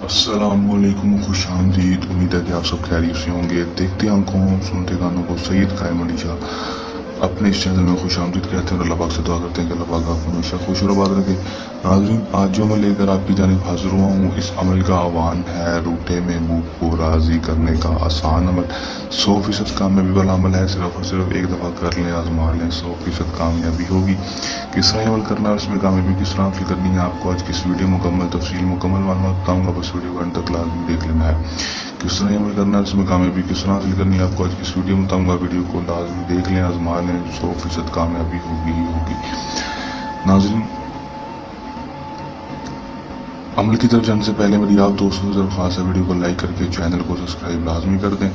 अस्सलाम वालेकुम, खुश आमदीद। उम्मीद है कि आप सब खैरियत से होंगे। देखते आंखों सुनते गानों को सैयद कायम अली शाह अपने इस चैनल में खुश आमदीद कहते हैं और अल्लाह पाक से दुआ करते हैं कि अल्लाह पाक आपको हमेशा खुश और आबाद रखे। नाज़रीन, आज जो मैं लेकर आपकी जानिब हाजिर हुआ हूँ, इस अमल का आह्वान है रूठे महबूब को राज़ी करने का आसान अमल। 100% कामयाबी वाला अमल है। सिर्फ और सिर्फ एक दफ़ा कर लें, आजमा लें, 100% कामयाबी होगी। किस तरह अमल करना है, उसमें कामयाबी किस तरह हासिल करनी है, आपको आज किस वीडियो मुकम्मल तफसील मुकम्मल मालूमात बताऊँगा। बस वीडियो को अंत तक लाजमी देख लेना है। किस तरह अमल करना है, उसमें कामयाबी किस तरह हासिल करनी है, आपको आज किस वीडियो में बताऊँगा। वीडियो को लाजमी देख लें, आजमा लें, 100% कामयाबी होगी ही होगी। नाज़रीन, अमल की तरफ जाने से पहले मेरी आप दोस्तों से दरख्वास्त है, वीडियो को लाइक करके चैनल को सब्सक्राइब लाजमी कर दें।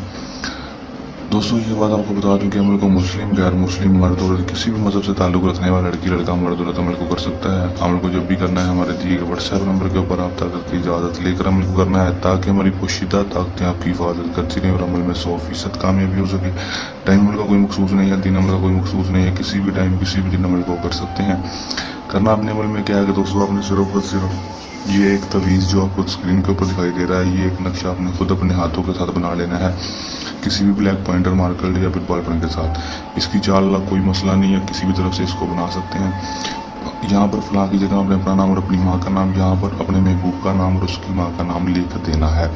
दोस्तों, ये बात आपको बता दूं कि अमल को मुस्लिम, गैर मुस्लिम, मर्द और किसी भी मजहब से ताल्लुक़ रखने वाला लड़की लड़का मर्द औरत अमल को कर सकता है। अमल को जब भी करना है, हमारे दिए गए व्हाट्सएप नंबर के ऊपर रब्ता करके इजाज़त लेकर अमल को करना है, ताकि हमारी पोशीदा ताकतें आपकी हिफाजत करती रहें और अमल में 100% कामयाबी हो सके। टाइम अमल का कोई मखसूस नहीं है, दिन अमल का कोई मखसूस नहीं है, किसी भी टाइम किसी भी दिन अमल को कर सकते हैं। करना अपने अमल में क्या है कि दोस्तों, आपने सिर्फ और सिर्फ ये एक तवीज़ जो आपको स्क्रीन के ऊपर दिखाई दे रहा है, ये एक नक्शा आपने खुद अपने हाथों के साथ बना लेना है, किसी भी ब्लैक पॉइंटर मार्कर या फिर बॉल पेन के साथ। इसकी चाल का कोई मसला नहीं है, किसी भी तरफ से इसको बना सकते हैं। यहाँ पर फलां की जगह आपने अपना नाम और अपनी माँ का नाम, यहाँ पर अपने महबूब का नाम और उसकी माँ का नाम लिख देना है।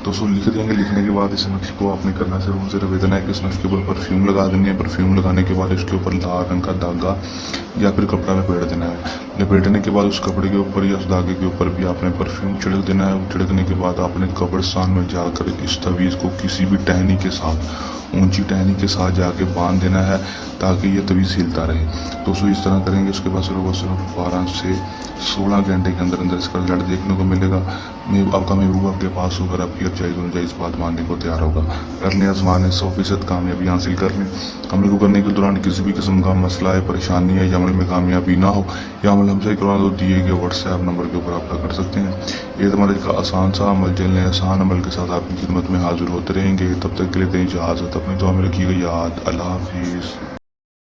दोस्तों, लिख देंगे। लिखने के बाद इस नक्शे को आपने करना सिर्फ और सिर्फ इतना है कि इस नक्शे के ऊपर परफ्यूम लगा देनी है। परफ्यूम लगाने के बाद इसके ऊपर लाल रंग का धागा या फिर कपड़ा लपेट देना है। लपेटने के बाद उस कपड़े के ऊपर या उस धागे के ऊपर भी आपने परफ्यूम छिड़क देना है। छिड़कने के बाद आपने कब्रिस्तान में जाकर इस तवीज़ को किसी भी टहनी के साथ, ऊंची टहनी के साथ जाके बांध देना है, ताकि ये तवीज़ हिलता रहे। दोस्तों, इस तरह करेंगे, उसके बाद सिर्फ 12 से 16 घंटे के अंदर अंदर इसका रिजल्ट देखने को मिलेगा। आपका महबूब आपके पास होकर आपकी जायज़ जायज़ बात मानने को तैयार होगा। कर लें, आजमाने, 100% कामयाबी हासिल कर लें। अमल को करने के दौरान किसी भी किस्म का मसला है, परेशानी है, या अमल में कामयाबी ना हो, या अमल हमसे करवा दो, दिए गए व्हाट्सएप नंबर के ऊपर रब्ता कर सकते हैं। ये हमारे का आसान सा अमल, चलने आसान अमल के साथ आपकी खिदमत में हाजिर होते रहेंगे। तब तक के लिए दें इजाज़त, अपनी दुआ में रखिएगा याद। अल्लाह हाफिज़।